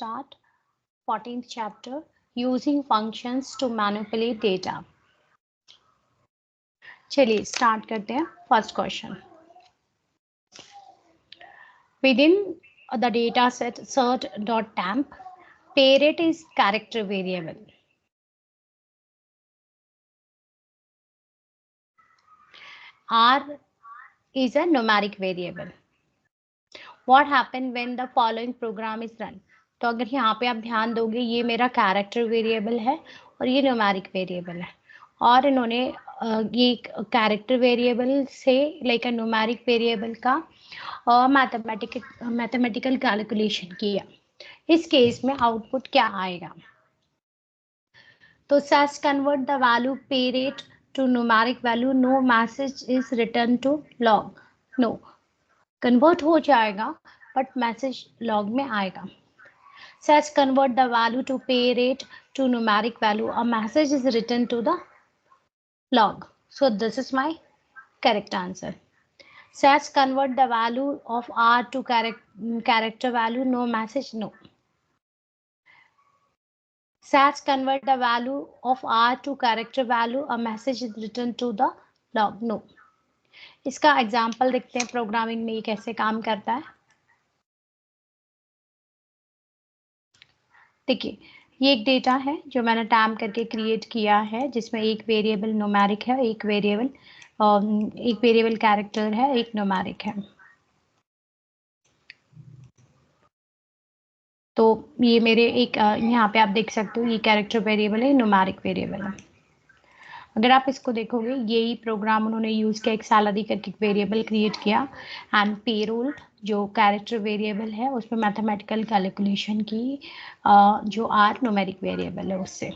start 14th chapter, using functions to manipulate data. चलिए start करते हैं. First question. Within the data set cert.temp, parrot is character variable. R is a numeric variable. What happened when the following program is run? तो अगर यहाँ पे आप ध्यान दोगे, ये मेरा कैरेक्टर वेरिएबल है और ये न्यूमेरिक वेरिएबल है, और इन्होंने ये कैरेक्टर वेरिएबल से लाइक न्यूमेरिक वेरिएबल का मैथमेटिकल कैलकुलेशन किया. इस केस में आउटपुट क्या आएगा? तो SAS convert the value pay rate to numeric value, no message is return to log. No, convert हो जाएगा बट मैसेज लॉग में आएगा. SAS convert the value to pay rate to numeric value, a message is written to the log. So this is my correct answer. SAS convert the value of R to character value, no message, no. SAS convert the value of R to character value, a message is written to the log, no. इसका example देखते हैं programming में ये कैसे काम करता है. देखिए, ये एक डेटा है जो मैंने टैम करके क्रिएट किया है, जिसमें एक वेरिएबल न्यूमेरिक है, एक वेरिएबल कैरेक्टर है, एक न्यूमेरिक है. तो ये मेरे एक यहाँ पे आप देख सकते हो, ये कैरेक्टर वेरिएबल है, न्यूमेरिक वेरिएबल है. अगर आप इसको देखोगे, यही प्रोग्राम उन्होंने यूज किया, एक सैलरी करके वेरिएबल क्रिएट किया, एंड पेरोल जो कैरेक्टर वेरिएबल है उसमें मैथमेटिकल कैलकुलेशन की, जो आर न्यूमेरिक वेरिएबल है उससे.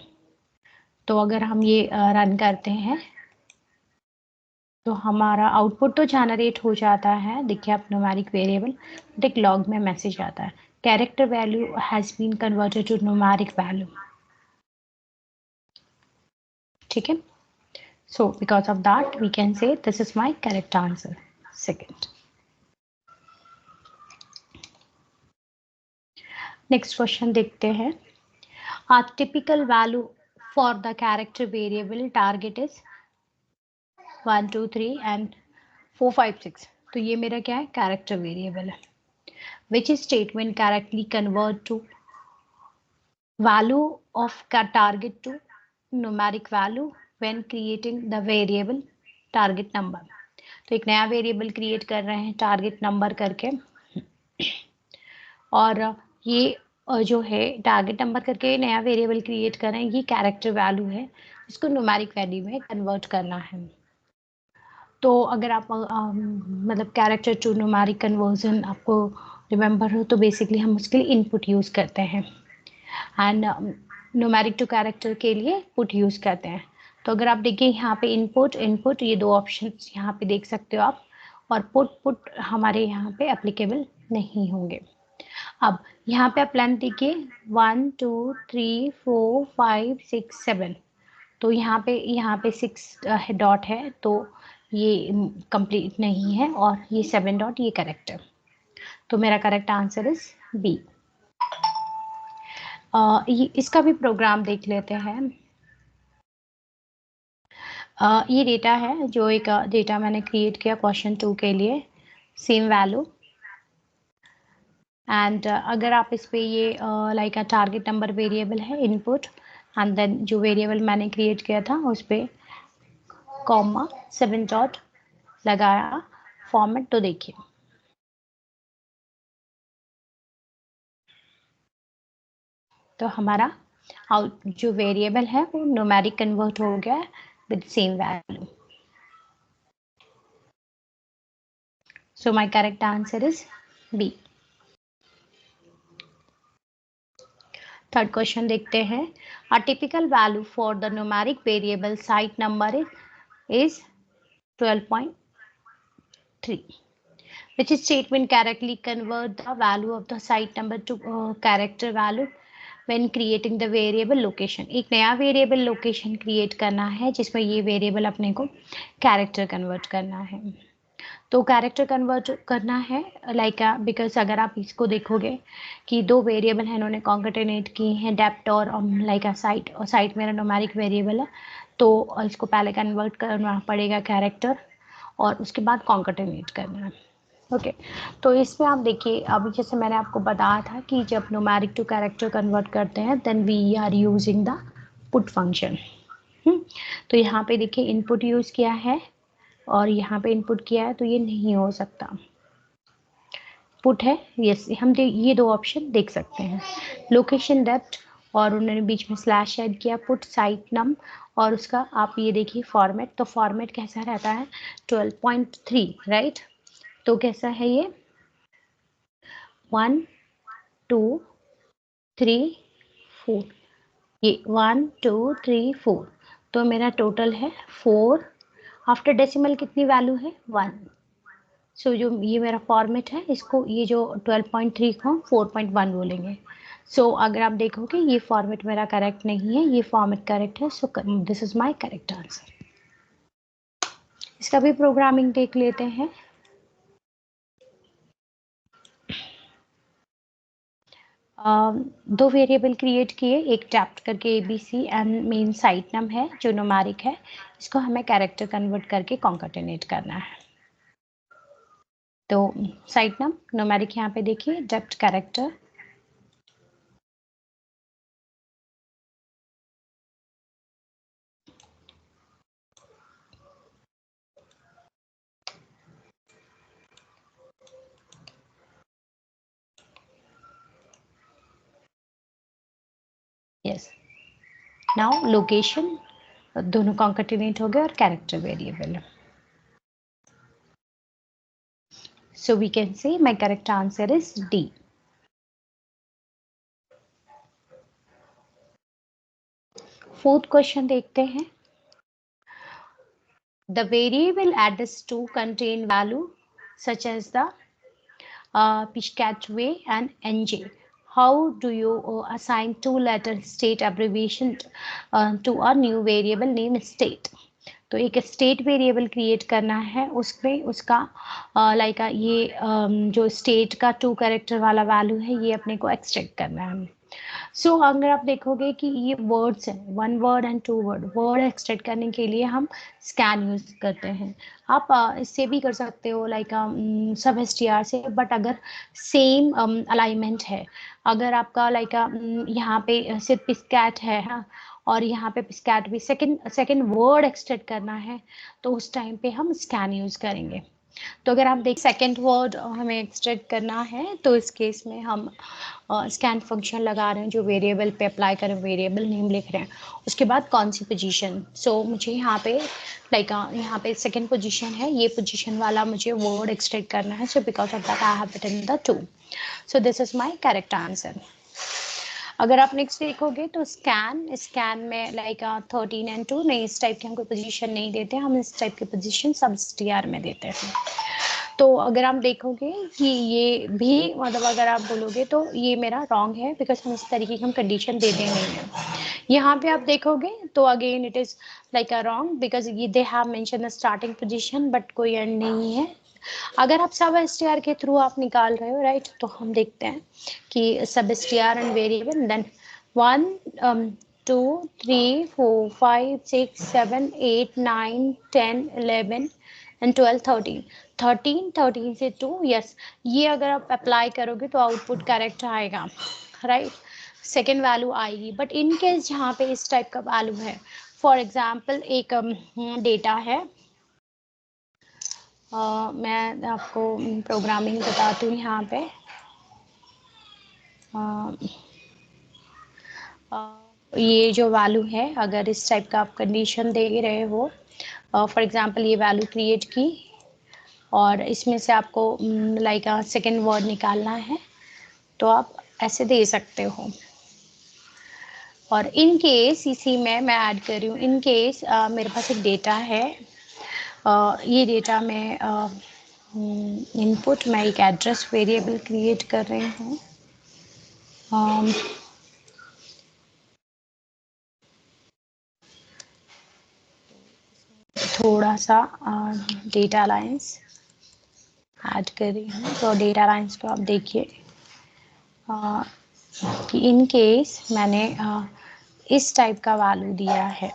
तो अगर हम ये रन करते हैं तो हमारा आउटपुट तो जनरेट हो जाता है. देखिए आप, न्यूमेरिक वेरिएबल, बट एक लॉग में मैसेज आता है, character value has been converted to numeric value. ठीक है. So because of that we can say this is my correct answer. Second. Next question देखते हैं. A typical value for the character variable target is 1 2 3 and 4 5 6. तो ये मेरा क्या है? Character variable है. Which statement correctly convert to value of target to numeric value when creating the variable target number. तो एक नया वेरिएबल क्रिएट कर रहे हैं टारगेट नंबर करके, और ये जो है टारगेट नंबर करके नया वेरिएबल क्रिएट कर रहे हैं, ये कैरेक्टर वैल्यू है, इसको न्यूमेरिक वैल्यू में कन्वर्ट करना है. तो अगर आप मतलब कैरेक्टर टू न्यूमेरिक कन्वर्जन आपको रिमेंबर हो, तो बेसिकली हम उसके लिए इनपुट यूज़ करते हैं, एंड न्यूमेरिक टू कैरेक्टर के लिए पुट यूज़ करते हैं. तो अगर आप देखिए यहाँ पे इनपुट ये दो ऑप्शन यहाँ पे देख सकते हो आप, और पुट हमारे यहाँ पे एप्लीकेबल नहीं होंगे. अब यहाँ पे आप लेंथ देखिए 1 2 3 4 5 6 7. तो यहाँ पे 6 डॉट है, तो ये कंप्लीट नहीं है, और ये 7 डॉट ये करेक्ट है. तो मेरा करेक्ट आंसर इज बी. इसका भी प्रोग्राम देख लेते हैं. ये डेटा है, जो एक डेटा मैंने क्रिएट किया क्वेश्चन 2 के लिए, सेम वैल्यू, एंड अगर आप इस पे ये लाइक टारगेट नंबर वेरिएबल है, इनपुट, एंड देन जो वेरिएबल मैंने क्रिएट किया था उस पे कॉमा 7 डॉट लगाया फॉर्मेट, तो देखिए तो हमारा जो वेरिएबल है वो न्यूमेरिक कन्वर्ट हो गया है with same value. So my correct answer is B. Third question देखते हैं. A typical value for the numeric variable site number is 12.3. which statement correctly convert the value of the site number to character value when creating the variable location. एक नया variable location create करना है जिसमें ये variable अपने को character convert करना है. तो कैरेक्टर कन्वर्ट करना है लाइक बिकॉज अगर आप इसको देखोगे कि दो वेरिएबल हैं, इन्होंने कॉन्केटेनेट की हैं, डेप्थ और लाइक साइट, और साइट मेरा न्यूमेरिक वेरिएबल है, तो इसको पहले कन्वर्ट करना पड़ेगा कैरेक्टर और उसके बाद कॉन्केटेनेट करना है। ओके तो इसमें आप देखिए, अभी जैसे मैंने आपको बताया था कि जब न्यूमेरिक टू कैरेक्टर कन्वर्ट करते हैं then we are using the put function. तो यहाँ पे देखिए इनपुट यूज़ किया है और यहाँ पे इनपुट किया है, तो ये नहीं हो सकता। पुट है, यस, हम ये दो ऑप्शन देख सकते हैं, लोकेशन डेप्थ और उन्होंने बीच में स्लैश ऐड किया, पुट साइट नम, और उसका आप ये देखिए फॉर्मेट, तो फॉर्मेट कैसा रहता है 12.3 राइट। तो कैसा है ये 1 2 3 4, ये 1 2 3 4, तो मेरा टोटल है 4। आफ्टर डेसिमल कितनी वैल्यू है 1। सो जो ये मेरा फॉर्मेट है, इसको ये जो 12.3 को हम 4.1 बोलेंगे। सो अगर आप देखोगे ये फॉर्मेट मेरा करेक्ट नहीं है, ये फॉर्मेट करेक्ट है, सो this is my correct answer. इसका भी प्रोग्रामिंग देख लेते हैं। दो वेरिएबल क्रिएट किए, एक डेप्थ करके ABC एंड मेन साइट नम है जो न्यूमेरिक है, इसको हमें कैरेक्टर कन्वर्ट करके कॉन्केटेनेट करना है। तो साइट नम न्यूमेरिक यहाँ पे देखिए, depth character, yes. Now location दोनों कॉन्केटेनेट हो गए और कैरेक्टर वेरिएबल है। So we can say my correct answer is D. Fourth question देखते हैं। The variable address to contain value such as the Piscataway and NJ. How do you assign two-letter state abbreviation to a new variable named state? तो एक state variable create करना है, उसमें उसका like ये जो स्टेट का 2 कैरेक्टर वाला वैल्यू है ये अपने को एक्सट्रैक्ट करना है। सो अगर आप देखोगे कि ये वर्ड्स हैं, 1 word and 2 word, word extract करने के लिए हम स्कैन यूज करते हैं। आप इससे भी कर सकते हो लाइक सब STR से, बट अगर सेम अलाइनमेंट है, अगर आपका लाइक यहाँ पे सिर्फ पिस्कैट है, हाँ, और यहाँ पे पिस्कैट भी सेकंड वर्ड एक्सट्रैक्ट करना है, तो उस टाइम पे हम स्कैन यूज करेंगे। तो अगर आप देख सेकंड वर्ड हमें एक्सट्रैक्ट करना है, तो इस केस में हम स्कैन फंक्शन लगा रहे हैं, जो वेरिएबल पे अप्लाई करें, वेरिएबल नेम लिख रहे हैं, उसके बाद कौन सी पोजीशन। सो मुझे यहाँ पे लाइक यहाँ पे सेकंड पोजीशन है, ये पोजीशन वाला मुझे वर्ड एक्सट्रैक्ट करना है, so because of that I have written the 2। So this is my correct answer. अगर आप नेक्स्ट देखोगे तो स्कैन में लाइक 13 एंड 2 नहीं, इस टाइप की हम कोई पोजीशन नहीं देते, हम इस टाइप की पोजीशन सब STR में देते हैं। तो अगर आप देखोगे कि ये भी मतलब अगर आप बोलोगे तो ये मेरा रॉन्ग है, बिकॉज हम इस तरीके की हम कंडीशन देते नहीं हैं। यहाँ पे आप देखोगे तो again it is like a wrong, because ये they have mention the starting position but कोई एंड नहीं है। अगर आप सब STR के थ्रू आप निकाल रहे हो राइट, तो हम देखते हैं कि सब STR and variable then 1 2 3 4 5 6 7 8 9 10 11 and 12 13 से 2, यस, ये अगर आप अप्लाई करोगे तो आउटपुट करेक्ट आएगा राइट, सेकेंड वैल्यू आएगी। बट इन केस जहाँ पे इस टाइप का वैल्यू है, फॉर एग्जाम्पल एक डेटा है, मैं आपको प्रोग्रामिंग बताती हूँ यहाँ पे। ये जो वैल्यू है, अगर इस टाइप का आप कंडीशन दे रहे हो, फॉर एग्जांपल ये वैल्यू क्रिएट की और इसमें से आपको लाइक सेकेंड वर्ड निकालना है, तो आप ऐसे दे सकते हो। और इन केस इसी में मैं ऐड कर रही हूँ, इन केस मेरे पास एक डेटा है, ये डेटा में इनपुट मैं एक एड्रेस वेरिएबल क्रिएट कर रही हूँ। थोड़ा सा डेटा अलायंस ऐड कर रही हूँ। तो डेटा लाइन्स को आप देखिए कि इन केस मैंने इस टाइप का वैल्यू दिया है,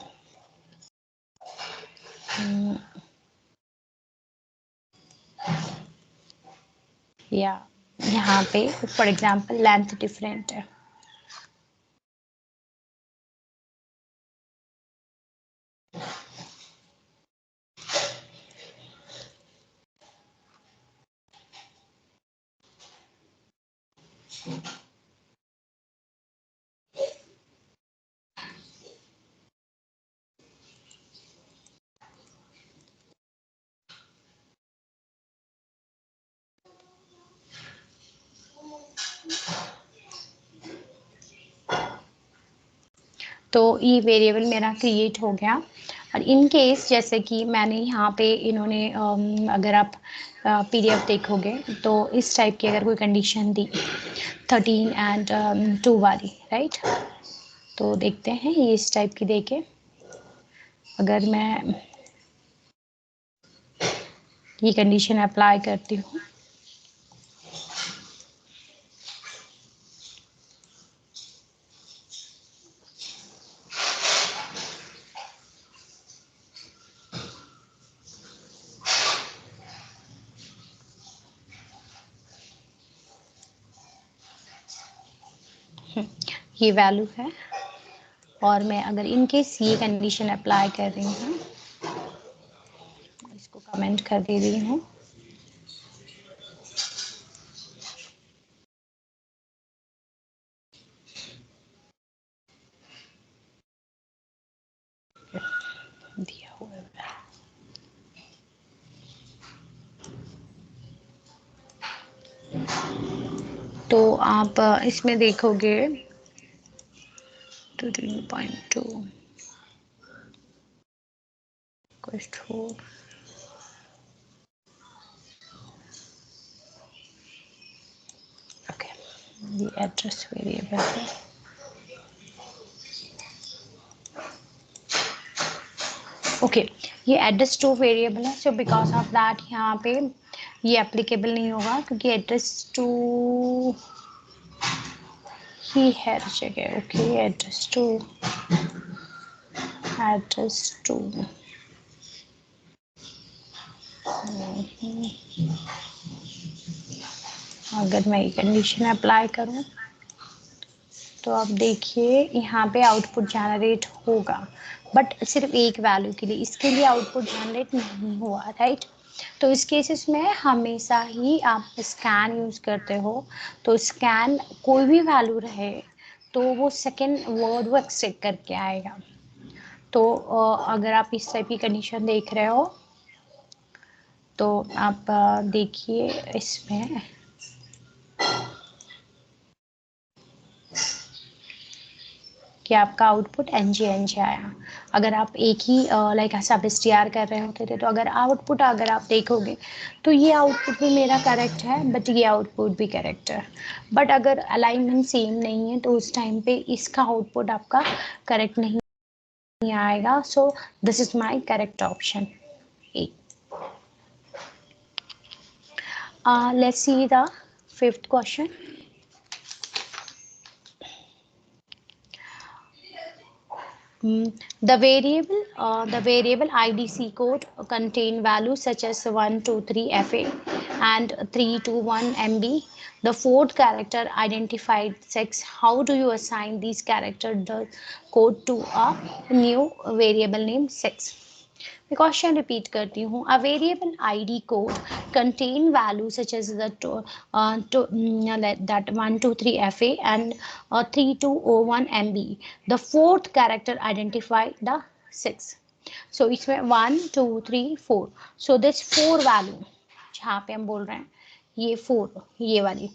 या यहाँ पे फॉर एग्जांपल लेंथ डिफरेंट है, तो ये वेरिएबल मेरा क्रिएट हो गया। और इन केस जैसे कि मैंने यहाँ पे इन्होंने अगर आप पीडीएफ देखोगे तो इस टाइप की अगर कोई कंडीशन दी 13 एंड 2 वाली, राइट, तो देखते हैं ये इस टाइप की देके अगर मैं ये कंडीशन अप्लाई करती हूँ ये वैल्यू है, और मैं अगर इन केस ये कंडीशन अप्लाई कर रही हूँ, इसको कमेंट कर दे रही हूँ, दिया हुआ है। तो आप इसमें देखोगे 13.2 = 4, ओके, ये एड्रेस वेरिएबल है। ओके, ये एड्रेस टू वेरिएबल है, सो बिकॉज ऑफ दैट यहाँ पे ये एप्लीकेबल नहीं होगा क्योंकि एड्रेस टू ही है हर जगह। ओके, एड्रेस टू अगर मैं ये कंडीशन अप्लाई करूँ तो आप देखिए यहाँ पे आउटपुट जनरेट होगा, बट सिर्फ एक वैल्यू के लिए, इसके लिए आउटपुट जनरेट नहीं हुआ, राइट। तो इस केसेस में हमेशा ही आप स्कैन यूज़ करते हो, तो स्कैन कोई भी वैल्यू रहे तो वो सेकेंड वर्ड वो एक्सेप्ट करके आएगा। तो अगर आप इस टाइप की कंडीशन देख रहे हो तो आप देखिए इसमें कि आपका आउटपुट NG आया। अगर आप एक ही लाइक सब STR कर रहे होते थे तो अगर आउटपुट अगर आप देखोगे तो ये आउटपुट भी मेरा करेक्ट है, बट ये आउटपुट भी करेक्ट है। बट अगर अलाइनमेंट सेम नहीं है तो उस टाइम पे इसका आउटपुट आपका करेक्ट नहीं आएगा। सो this is my correct option A. Let's see the 5th question. The variable IDC code contain values such as 123 FA and 321 MB. The fourth character identified sex. How do you assign these character the code to a new variable named sex? मैं question repeat करती हूँ। A variable ID code contain values such as that 123 FA and 3201 MB. The fourth character identify the 6. So इसमें 1 2 3 4. So this 4 value जहाँ पे हम बोल रहे हैं ये 4, ये वाली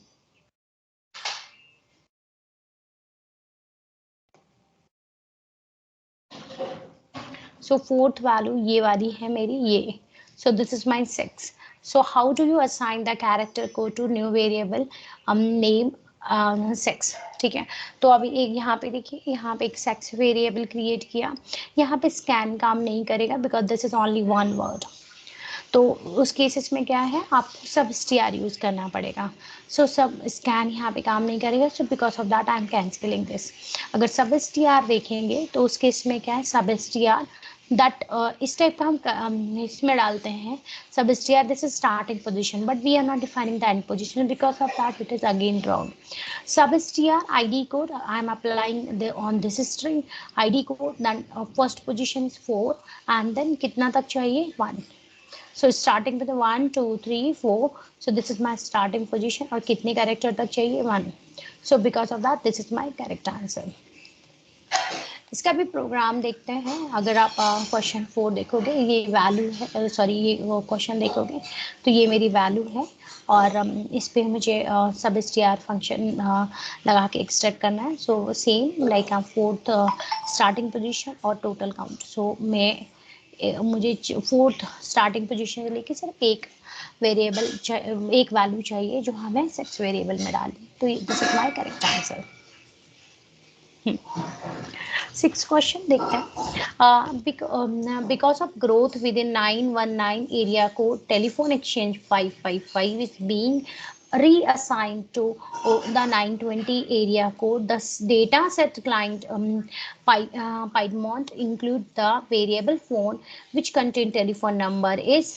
so fourth value ये वाली है मेरी ये। So this is my 6. So how do you assign the character code to new variable name 6? ठीक है, तो अभी एक यहाँ पे देखिए, यहाँ पे एक सेक्स वेरिएबल क्रिएट किया। यहाँ पे स्कैन काम नहीं करेगा because this is only one word. तो उस केसेस में क्या है, आपको सब STR यूज़ करना पड़ेगा। सो सब स्कैन यहाँ पे काम नहीं करेगा, सो because of that I am cancelling this. अगर सब STR देखेंगे तो उस केस में क्या है, सब STR दैट इस टाइप का हम इसमें डालते हैं sub STR, this is starting position but we are not defining the end position, because of that it is again wrong. Sub STR ID code, I am applying on this string ID code, then first position is 4 and then कितना तक चाहिए 1. So starting with 1 2 3 4, so this is my starting position और कितने character तक चाहिए 1. So because of that this is my correct answer. इसका भी programme देखते हैं। अगर आप क्वेश्चन 4 देखोगे, ये वैल्यू है, सॉरी ये क्वेश्चन देखोगे तो ये मेरी वैल्यू है और इस पे मुझे सब STR फंक्शन लगा के एक्सट्रैक्ट करना है। So same like fourth starting position और टोटल काउंट। सो मुझे फोर्थ स्टार्टिंग पोजीशन से लेके सिर्फ एक वेरिएबल एक वैल्यू चाहिए जो हमें 6 वेरिएबल में डाली, तो this is my correct answer. 6 question देखते हैं। Because of growth with in 919 area code, telephone exchange 555 is being reassigned to the 920 area code. The data set client Piedmont include the variable phone which contain telephone number is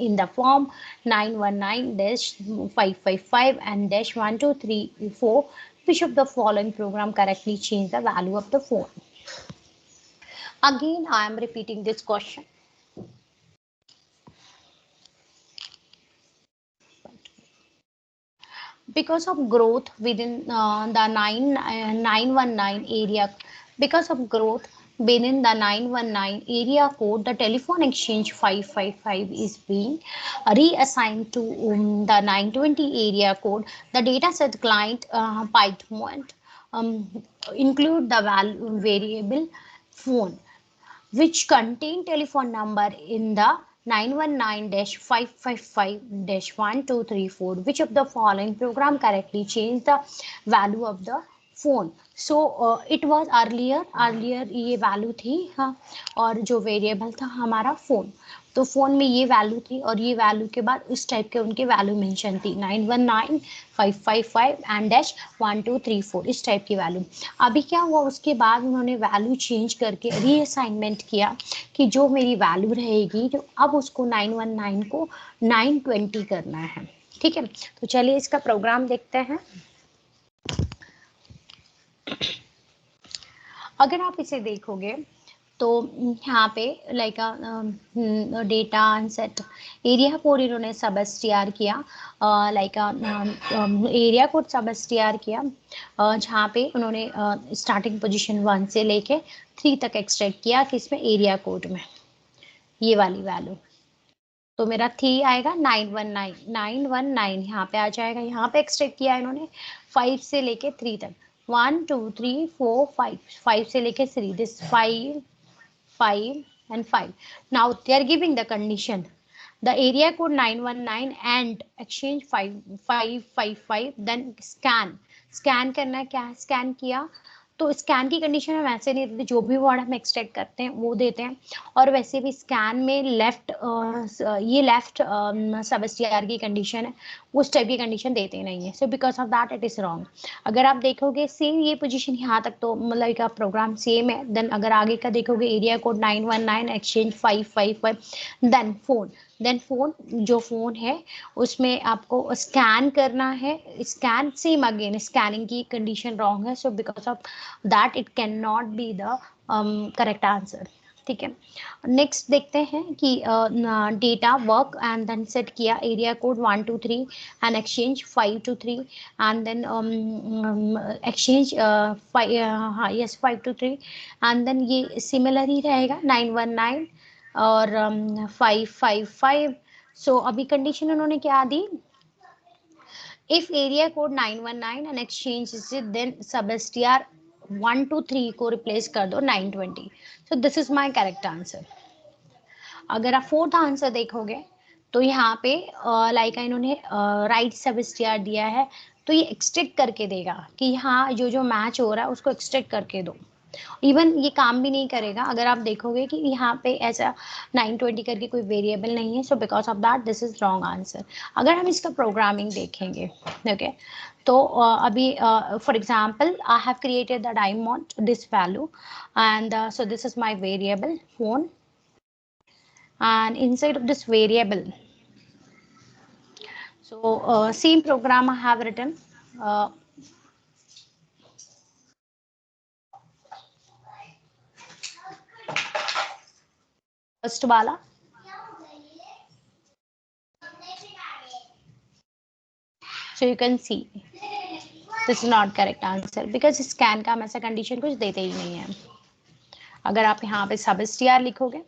in the form 919-555 and -1234. Which of the following program correctly change the value of the phone? Again, I am repeating this question. Because of growth within the 919 area, because of growth within the 919 area code, the telephone exchange 555 is being reassigned to the 920 area code. The data set client Python include the variable phone which contain telephone number in the 919-555-1234. Which of the following program correctly change the value of the phone? So it was earlier ये value थी, हाँ, और जो variable था हमारा phone, तो phone में ये वैल्यू थी और ये वैल्यू के बाद इस टाइप के उनके वैल्यू मेंशन थी 919-555 एंड -1234 इस टाइप की वैल्यू। अभी क्या हुआ, उसके बाद उन्होंने वैल्यू चेंज करके रीअसाइनमेंट किया कि जो मेरी वैल्यू रहेगी, जो अब उसको 919 को 920 करना है। ठीक है, तो चलिए इसका प्रोग्राम देखते हैं। अगर आप इसे देखोगे तो यहाँ पे like data set area code इन्होंने सब STR किया, लाइक एरिया कोड सब STR किया, जहाँ पे उन्होंने स्टार्टिंग पोजीशन 1 से लेके 3 तक एक्सट्रैक्ट किया किसमें, एरिया कोड में, ये वाली वैल्यू। तो मेरा 3 आएगा 919 यहाँ पे आ जाएगा। यहाँ पे एक्सट्रैक्ट किया इन्होंने 5 से लेके 3 तक, 1 2 3 4 5 से लेके 3, this 5 and 5. Now they are giving the condition. The area code 919 and exchange 555, then scan करना है। क्या स्कैन किया, तो स्कैन की कंडीशन हम ऐसे नहीं देते, जो भी वर्ड हम एक्सट्रैक्ट करते हैं वो देते हैं। और वैसे भी स्कैन में लेफ्ट सब STR की कंडीशन है, उस टाइप की कंडीशन देते नहीं है। So because of that it is wrong. अगर आप देखोगे सेम ये पोजीशन यहाँ तक तो मतलब का प्रोग्राम सेम है। देन अगर आगे का देखोगे area code 919 exchange 555 then phone जो फोन है उसमें आपको स्कैन करना है। स्कैन सेम अगेन स्कैनिंग की कंडीशन रॉन्ग है, so because of that it can not be the correct answer. ठीक है, नेक्स्ट देखते हैं कि data work and then set किया area code 1 2 3 and exchange 5 2 3 and then exchange 5 2 3 and then ये similar ही रहेगा 919 और 555। सो अभी कंडीशन उन्होंने क्या दी, if area code 919 and exchange then सब STR 1 2 3 को रिप्लेस कर दो 920। सो this is my correct answer. अगर आप फोर्थ आंसर देखोगे तो यहाँ पे लाइक इन्होंने राइट सब STR दिया है, तो ये एक्सट्रैक्ट करके देगा कि हाँ जो जो मैच हो रहा है उसको एक्सट्रैक्ट करके दो। इवन ये काम भी नहीं करेगा अगर आप देखोगे कि यहाँ पे ऐसा 920 करके कोई वेरिएबल नहीं है, so because of that this is wrong answer. अगर हम इसका प्रोग्रामिंग देखेंगे, ओके, तो अभी for example I have created that I want this value and so this is my variable phone, and inside of this variable, so same program I have written, uh, first वाला, so you can see this is not correct answer because scan का हम ऐसा condition कुछ देते ही नहीं है। अगर आप यहाँ पे सब str लिखोगे,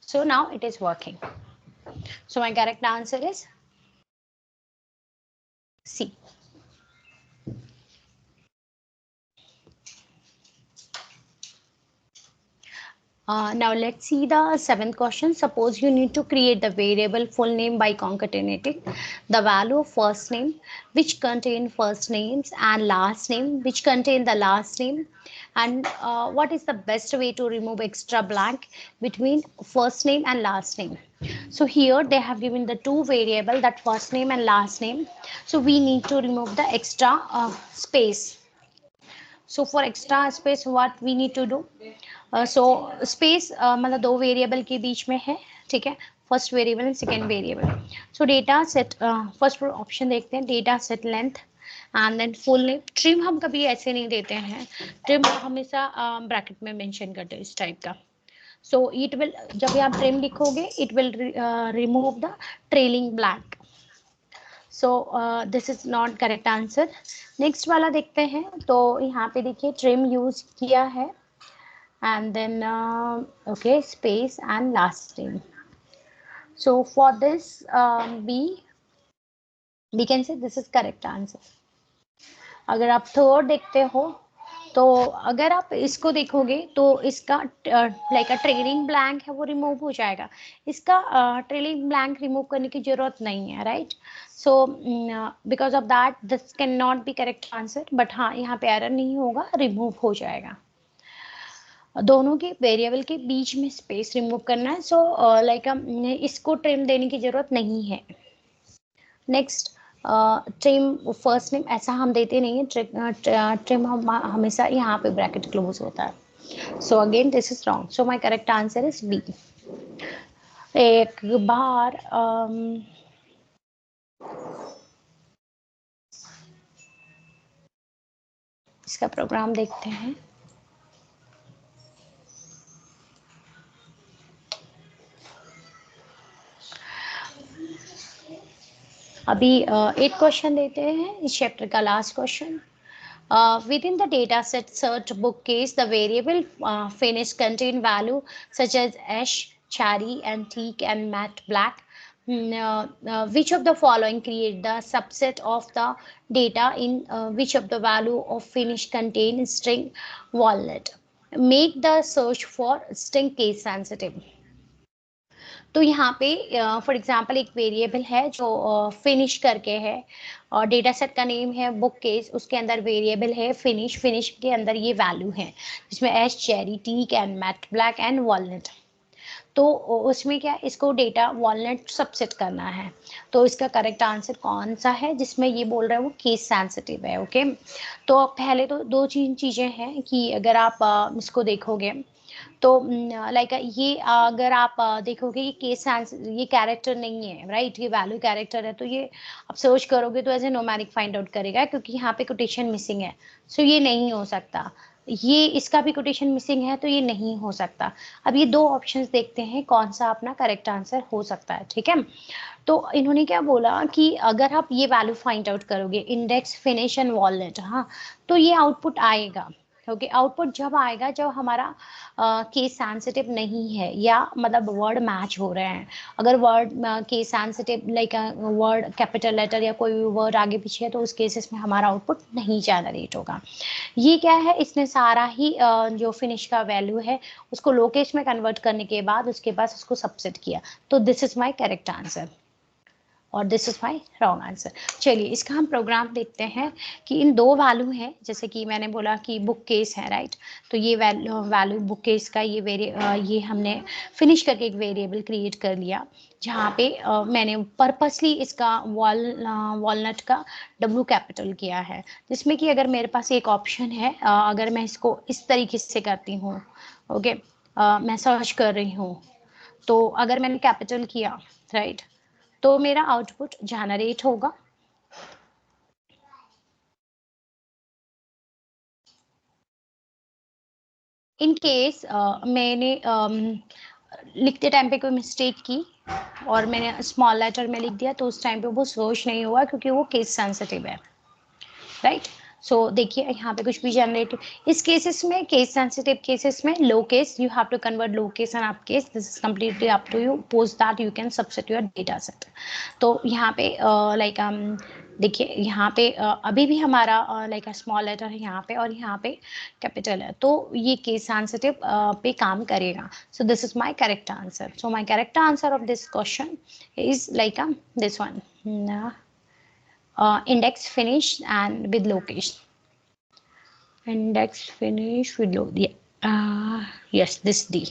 so now it is working, so my correct answer is C. Now let's see the seventh question. Suppose you need to create the variable full name by concatenating the value of first name which contain first names and last name which contain the last name, and what is the best way to remove extra blank between first name and last name. So here they have given the two variable, that first name and last name, so we need to remove the extra space. So for extra space what we need to do, so space मतलब दो variable के बीच में है, ठीक है, first variable and second variable. So data set, first option देखते हैं, data set length and then full name. Trim हम कभी ऐसे नहीं देते हैं, ट्रिम हमेशा ब्रैकेट में मेंशन करते हैं इस टाइप का। सो इट विल, जब भी आप ट्रिम लिखोगे it will remove the trailing blank, so this is not correct answer. Next वाला देखते हैं, तो यहाँ पे देखिए ट्रिम यूज किया है and then okay, space and last name. So for this we can say this is correct answer. अगर आप थर्ड देखते हो, तो अगर आप इसको देखोगे तो इसका लाइक अ ट्रेलिंग ब्लैंक है वो रिमूव हो जाएगा, इसका ट्रेलिंग ब्लैंक रिमूव करने की जरूरत नहीं है, right. So because of that this can not B correct answer, but हाँ यहाँ पे एरर नहीं होगा, रिमूव हो जाएगा। दोनों के वेरिएबल के बीच में स्पेस रिमूव करना है, सो लाइक इसको ट्रिम देने की जरूरत नहीं है। नेक्स्ट ट्रिम फर्स्ट नेम ऐसा हम देते नहीं है, ट्रिम हम हमेशा यहाँ पे ब्रैकेट क्लोज होता है, so again this is wrong, so my correct answer is B. एक बार इसका प्रोग्राम देखते हैं। अभी 8 क्वेश्चन देते हैं इस चैप्टर का, last question. Within the data set search bookcase, the variable finish contain value such as ash, cherry, antique, and matte black. Which of the following create the subset of the data in which of the value of finish contain string walnut? Make the search for string case sensitive. तो यहाँ पे for example एक variable है जो finish करके है, और data set का नेम है बुक केस, उसके अंदर वेरिएबल है फिनिश, फिनिश के अंदर ये वैल्यू है जिसमें ash, cherry, teak and matte black and walnut. तो उसमें क्या, इसको डेटा वॉलनट सबसेट करना है, तो इसका करेक्ट आंसर कौन सा है जिसमें ये बोल रहे हैं वो केस सेंसिटिव है, ओके। तो पहले तो दो चीज़ें हैं कि अगर आप इसको देखोगे तो लाइक ये अगर आप देखोगे ये केस आंसर, ये कैरेक्टर नहीं है, राइट, ये वैल्यू कैरेक्टर है, तो ये आप सर्च करोगे तो as a numeric find out करेगा क्योंकि यहाँ पे कोटेशन मिसिंग है, सो ये नहीं हो सकता। ये इसका भी कोटेशन मिसिंग है तो ये नहीं हो सकता। अब ये दो ऑप्शंस देखते हैं कौन सा अपना करेक्ट आंसर हो सकता है, ठीक है। तो इन्होंने क्या बोला कि अगर आप ये वैल्यू फाइंड आउट करोगे इंडेक्स, फिनिश एंड वॉलनट, हाँ, तो ये आउटपुट आएगा। ओके, आउटपुट जब आएगा जब हमारा केस सेंसिटिव नहीं है या मतलब वर्ड मैच हो रहे हैं। अगर word case sensitive like word capital letter या कोई भी वर्ड आगे पीछे है तो उस केसेस में हमारा आउटपुट नहीं जनरेट होगा। ये क्या है, इसने सारा ही जो फिनिश का वैल्यू है उसको लोकेश में कन्वर्ट करने के बाद उसके पास उसको सबसेट किया। तो this is my correct answer और this is my wrong answer. चलिए इसका हम प्रोग्राम देखते हैं कि इन दो वैल्यू है, जैसे कि मैंने बोला कि बुक केस है, राइट। तो ये वैल्यू बुक केस का ये हमने फिनिश करके एक वेरिएबल क्रिएट कर लिया, जहाँ पे मैंने पर्पसली इसका वॉलनट का W कैपिटल किया है, जिसमें कि अगर मेरे पास एक ऑप्शन है, अगर मैं इसको इस तरीके से करती हूँ, ओके, मैं सर्च कर रही हूँ, तो अगर मैंने कैपिटल किया, राइट, तो मेरा आउटपुट जनरेट होगा। इन केस मैंने लिखते टाइम पे कोई मिस्टेक की और मैंने स्मॉल लेटर में लिख दिया तो उस टाइम पे वो सर्च नहीं हुआ क्योंकि वो केस सेंसिटिव है, राइट। सो देखिए यहाँ पे कुछ भी जनरेट, इस केसेस में केस सेंसिटिव केसेस में low case you have to convert low case and up case, this is completely up to you, post that you can subset your data set. तो यहाँ पे लाइक देखिए यहाँ पे अभी भी हमारा लाइक स्मॉल लेटर है यहाँ पे और यहाँ पे कैपिटल है, तो ये केस सेंसिटिव पे काम करेगा। सो this is my correct answer. So my correct answer of this question is like this one, index finish and with location. Index finish with location. Yes, this D.